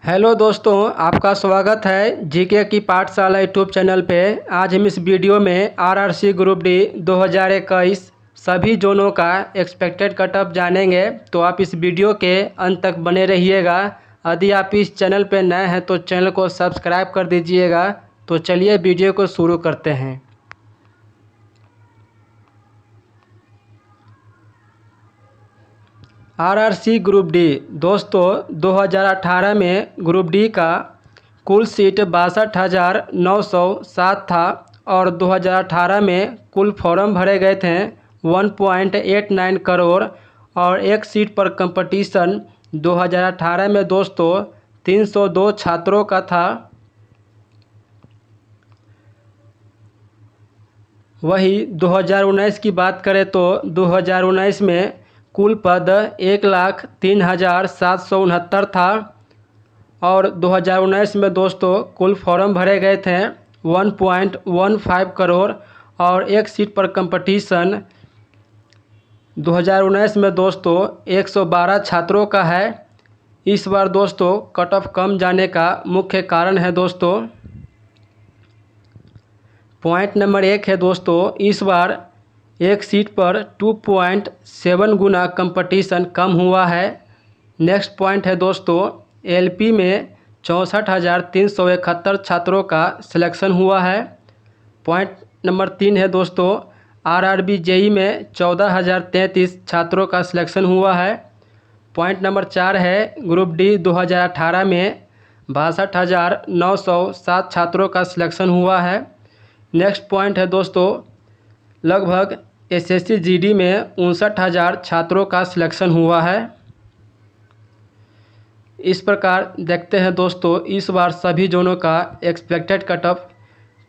Hello दोस्तों, आपका स्वागत है जीके की पाठशाला यूट्यूब चैनल पे। आज हम इस वीडियो में आरआरसी ग्रुप डी 2021 सभी जोनों का एक्सपेक्टेड कटऑफ जानेंगे, तो आप इस वीडियो के अंत तक बने रहिएगा। यदि आप इस चैनल पे नए हैं तो चैनल को सब्सक्राइब कर दीजिएगा। तो चलिए वीडियो को शुरू करते हैं। आरआरसी ग्रुप डी दोस्तों 2018 में ग्रुप डी का कुल सीट 62,907 था और 2018 में कुल फॉर्म भरे गए थे 1.89 करोड़ और एक सीट पर कंपटीशन 2018 में दोस्तों 302 छात्रों का था। वही 2019 की बात करें तो 2019 में कुल पद 1,03,769 था और 2019 में दोस्तों कुल फॉर्म भरे गए थे 1.15 करोड़ और एक सीट पर कंपटीशन 2019 में दोस्तों 112 छात्रों का है। इस बार दोस्तों कट ऑफ कम जाने का मुख्य कारण है दोस्तों, पॉइंट नंबर 1 है दोस्तों, इस बार एक सीट पर 2.7 गुना कंपटीशन कम हुआ है। नेक्स्ट पॉइंट है दोस्तों, एलपी में 64,371 छात्रों का सिलेक्शन हुआ है। पॉइंट नंबर 3 है दोस्तों, आरआरबी जेई में 14,033 छात्रों का सिलेक्शन हुआ है। पॉइंट नंबर 4 है, ग्रुप डी 2018 में 62,907 छात्रों का सिलेक्शन हुआ है। नेक्स्ट पॉइंट है दोस्तों, लगभग एसएससी जीडी में 59,000 छात्रों का सिलेक्शन हुआ है। इस प्रकार देखते हैं दोस्तों इस बार सभी जोनों का एक्सपेक्टेड कट ऑफ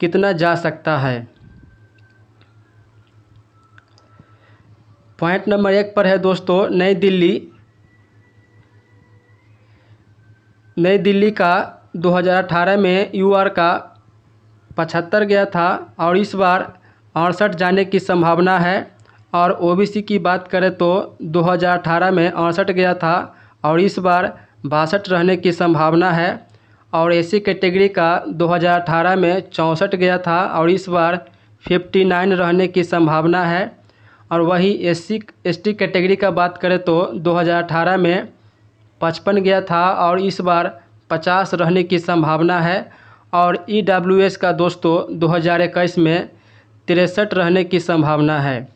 कितना जा सकता है। पॉइंट नंबर 1 पर है दोस्तों, नई दिल्ली का 2018 में यूआर का 75 गया था और इस बार 68 जाने की संभावना है। और ओबीसी की बात करें तो 2018 में 68 गया था और इस बार 62 रहने की संभावना है। और एससी कैटेगरी का 2018 में 64 गया था और इस बार 59 रहने की संभावना है। और वही एसटी कैटेगरी का बात करें तो 2018 में 55 गया था और इस बार 50 रहने की संभावना है। और ईडब्ल्यूएस का दोस्तों 2021 में 63 रहने की संभावना है।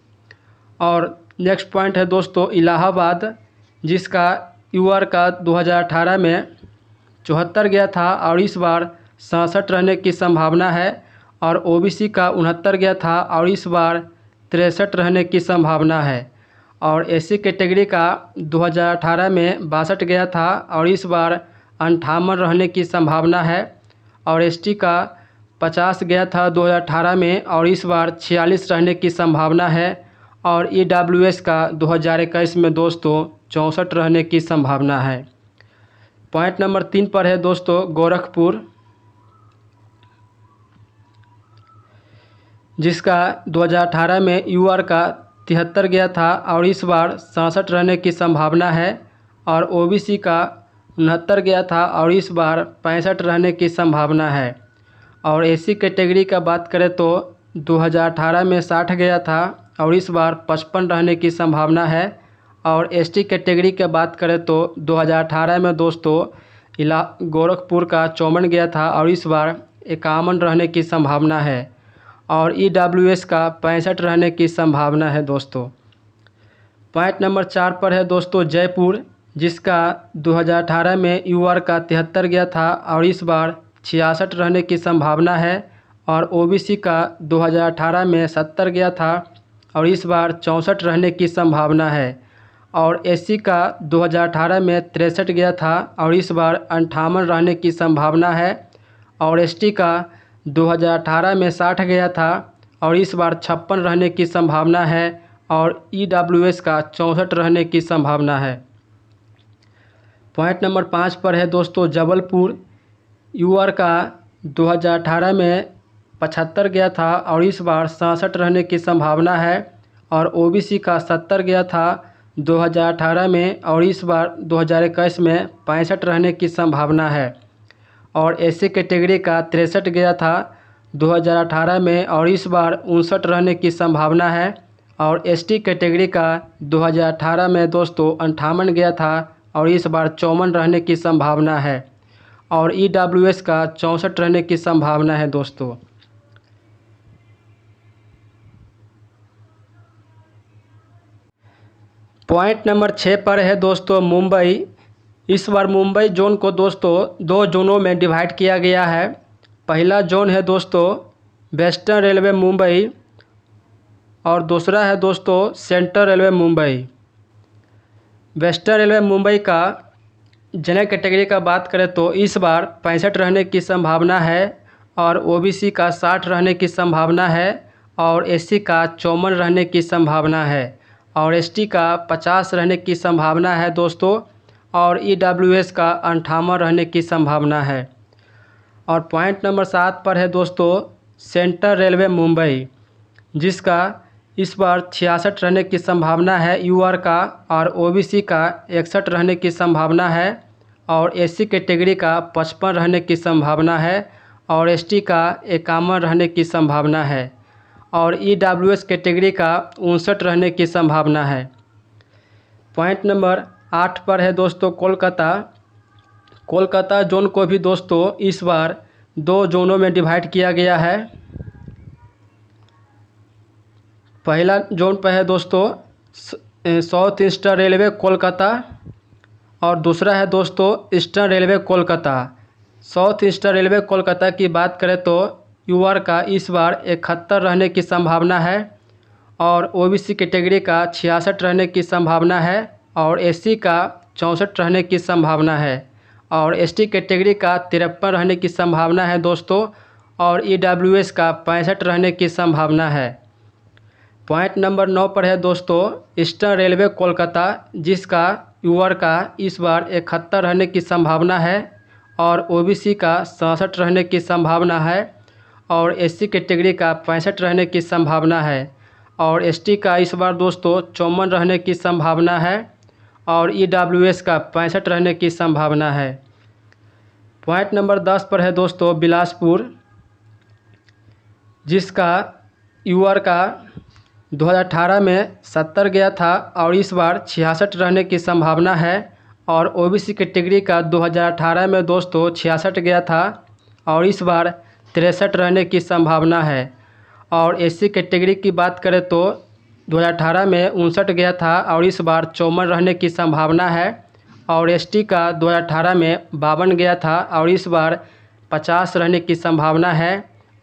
और नेक्स्ट पॉइंट है दोस्तों, इलाहाबाद जिसका यूआर का 2018 में 74 गया था और इस बार 67 रहने की संभावना है। और ओबीसी का 69 गया था और इस बार 63 रहने की संभावना है। और एससी कैटेगरी का 2018 में 62 गया था और इस बार 58 रहने की संभावना है। और एसटी का 50 गया था 2018 में और इस बार 46 रहने की संभावना है। और ईडब्ल्यूएस का 2021 में दोस्तों 64 रहने की संभावना है। पॉइंट नंबर 3 पर है दोस्तों, गोरखपुर जिसका 2018 में यूआर का 73 गया था और इस बार 67 रहने की संभावना है। और ओबीसी का 69 गया था और इस बार 65 रहने की संभावना है। और एससी कैटेगरी का बात करें तो 2018 में 60 गया था और इस बार 55 रहने की संभावना है। और एसटी कैटेगरी की बात करें तो 2018 में दोस्तों गोरखपुर का 54 गया था और इस बार 51 रहने की संभावना है। और ईडब्ल्यूएस का 65 रहने की संभावना है दोस्तों। पॉइंट नंबर 4 पर है दोस्तों, जयपुर जिसका 2018 में यूआर का 73 गया था और इस बार 66 रहने की संभावना है। और ओबीसी का 2018 में 70 गया था और इस बार 64 रहने की संभावना है। और एससी का 2018 में 63 गया था और इस बार 58 रहने की संभावना है। और एसटी का 2018 में 60 गया था और इस बार 56 रहने की संभावना है। और ईडब्ल्यूएस का 64 रहने की संभावना है। पॉइंट नंबर 5 पर है दोस्तों, जबलपुर यूआर का 2018 में 75 गया था और इस बार 67 रहने की संभावना है। और ओबीसी का 70 गया था 2018 में और इस बार 2021 में 65 रहने की संभावना है। और एससी कैटेगरी का 63 गया था 2018 में और इस बार 59 रहने की संभावना है। और एसटी कैटेगरी का 2018 में दोस्तों 58 गया था और इस बार 54 रहने की संभावना है। और ईडब्ल्यूएस का 64 रहने की संभावना है दोस्तों। पॉइंट नंबर 6 पर है दोस्तों मुंबई। इस बार मुंबई जोन को दोस्तों 2 जोनों में डिवाइड किया गया है। पहला जोन है दोस्तों वेस्टर्न रेलवे मुंबई और दूसरा है दोस्तों central railway Mumbai. Western railway Mumbai का जनरल कैटेगरी का बात करें तो इस बार 65 रहने की संभावना है और ओबीसी का 60 रहने की संभावना है और एससी का 54 रहने की संभावना है और एसटी का 50 रहने की संभावना है दोस्तों और ईडब्ल्यूएस का 58 रहने की संभावना है। और पॉइंट नंबर 7 पर है दोस्तों सेंट्रल रेलवे मुंबई, जिसका इस बार 66 रहने की संभावना है यूआर का और ओबीसी का 61 रहने की संभावना है और एससी कैटेगरी का 55 रहने की संभावना है और एसटी का 51 रहने की संभावना है और ईडब्ल्यूएस कैटेगरी का 59 रहने की संभावना है। पॉइंट नंबर 8 पर है दोस्तों कोलकाता। कोलकाता जोन को भी दोस्तों इस बार 2 जोनों में डिवाइड किया गया है। पहला जोन पर है दोस्तों साउथ ईस्टर्न रेलवे कोलकाता और दूसरा है दोस्तों eastern railway Kolkata. South eastern railway Kolkata की बात करें तो यूआर का इस बार 71 रहने की संभावना है और ओबीसी कैटेगरी का 66 रहने की संभावना है और एससी का 64 रहने की संभावना है और एसटी कैटेगरी का 53 रहने की संभावना है दोस्तों और ईडब्ल्यूएस का 65 रहने की संभावना है। पॉइंट नंबर 9 पर है दोस्तों ईस्टर्न रेलवे कोलकाता, जिसका यूआर का इस बार 71 रहने की संभावना है और ओबीसी का 67 रहने की संभावना है और एससी कैटेगरी का 65 रहने की संभावना है और एसटी का इस बार दोस्तों 54 रहने की संभावना है और ईडब्ल्यूएस का 65 रहने की संभावना है। पॉइंट नंबर 10 पर है दोस्तों बिलासपुर, जिसका यूआर का 2018 में 70 गया था और इस बार 66 रहने की संभावना है और ओबीसी कैटेगरी का 2018 में दोस्तों 66 गया था और इस बार 63 रहने की संभावना है और एससी कैटेगरी की बात करें तो 2018 में 59 गया था और इस बार 54 रहने की संभावना है और एसटी का 2018 में 52 गया था और इस बार 50 रहने की संभावना है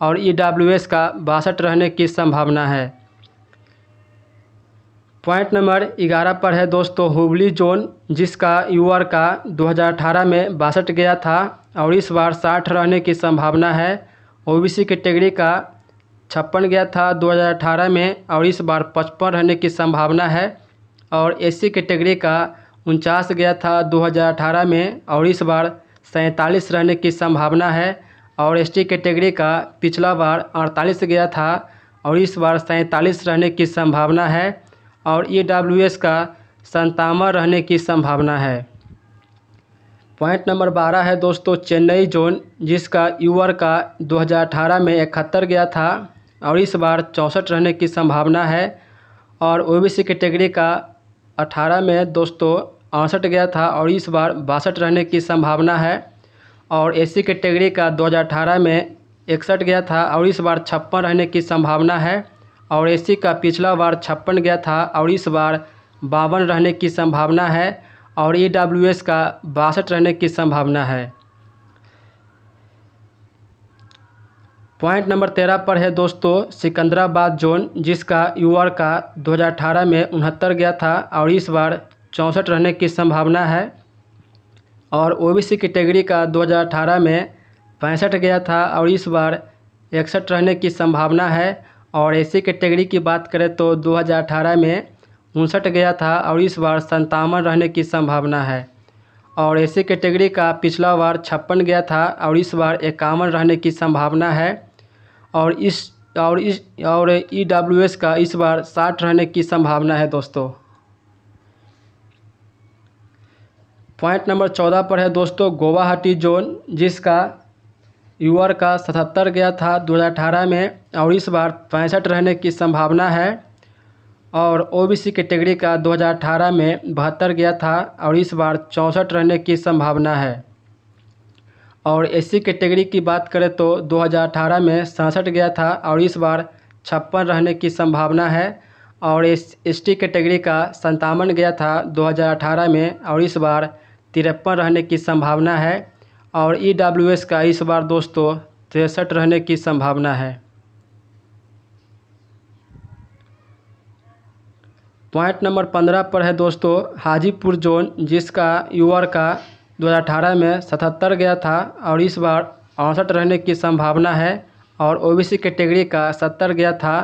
और ईडब्ल्यूएस का 62 रहने की संभावना है। पॉइंट नंबर 11 पर है दोस्तों हुबली जोन, जिसका यूआर का 2018 में 62 गया था और इस बार 60 रहने की संभावना है। ओबीसी कैटेगरी का 56 गया था 2018 में और इस बार 55 रहने की संभावना है और एससी कैटेगरी का 49 गया था 2018 में और इस बार 47 रहने की संभावना है और एसटी कैटेगरी का पिछला बार 48 गया था और इस बार 47 रहने की संभावना है और ईडब्ल्यूएस का 57 रहने की संभावना है। पॉइंट नंबर 12 है दोस्तों चेन्नई जोन, जिसका यूआर का 2018 में 71 गया था और इस बार 64 रहने की संभावना है और ओबीसी कैटेगरी का 18 में दोस्तों 68 गया था और इस बार 62 रहने की संभावना है और एससी कैटेगरी का 2018 में 61 गया था और इस बार 56 रहने की संभावना है और एससी का पिछला बार 56 गया था और इस बार 52 रहने की संभावना है और ईडब्ल्यूएस का 62 रहने की संभावना है। पॉइंट नंबर 13 पर है दोस्तों सिकंदराबाद जोन, जिसका यूआर का 2018 में 69 गया था और इस बार 64 रहने की संभावना है और ओबीसी कैटेगरी का 2018 में 65 गया था और इस बार 61 रहने की संभावना है और एससी कैटेगरी की बात करें तो 2018 में 59 गया था और इस बार 57 रहने की संभावना है और एससी कैटेगरी का पिछला बार 56 गया था और इस बार 51 रहने की संभावना है और ईडब्ल्यूएस का इस बार 60 रहने की संभावना है दोस्तों। पॉइंट नंबर 14 पर है दोस्तों गुवाहाटी जोन, जिसका यूआर का 77 गया था 2018 में और इस बार 65 रहने की संभावना है। और ओबीसी कैटेगरी का 2018 में 72 गया था और इस बार 64 रहने की संभावना है। और एससी कैटेगरी की बात करें तो 2018 में 67 गया था और इस बार 56 रहने की संभावना है। और एसटी कैटेगरी का 57 गया था 2018 में और इस बार 53 रहने की संभावना है। और ईडब्ल्यूएस का इस बार दोस्तों 63 रहने की संभावना है। पॉइंट नंबर 15 पर है दोस्तों हाजीपुर जोन, जिसका यूआर का 2018 में 77 गया था और इस बार 68 रहने की संभावना है। और ओबीसी कैटेगरी का 70 गया था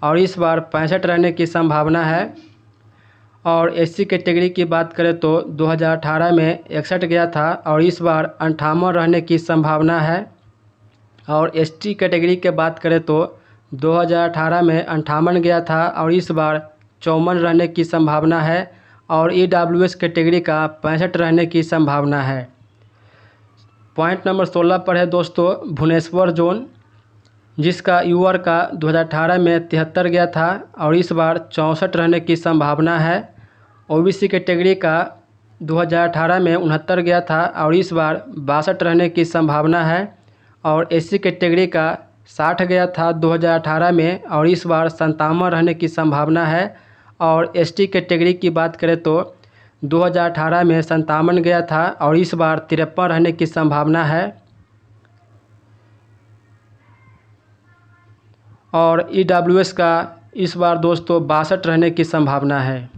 और इस बार 65 रहने की संभावना है। और एससी कैटेगरी की बात करें तो 2018 में 61 गया था और इस बार 58 रहने की संभावना है। और एसटी कैटेगरी के बात करें तो 2018 में 58 गया था और इस बार 54 रहने की संभावना है। और ईडब्ल्यूएस कैटेगरी का 65 रहने की संभावना है। पॉइंट नंबर 16 पर है दोस्तों भुवनेश्वर जोन, जिसका यूआर का 2018 में 73 गया था और इस बार 64 रहने की संभावना है। ओबीसी कैटेगरी का 2018 में 69 गया था और इस बार 62 रहने की संभावना है। और एससी कैटेगरी का 60 गया था 2018 में और इस बार 57 रहने की संभावना है। और एसटी कैटेगरी की बात करें तो 2018 में 57 गया था और इस बार 53 रहने की संभावना है। और ईडब्ल्यूएस का इस बार दोस्तों 62 रहने की संभावना है।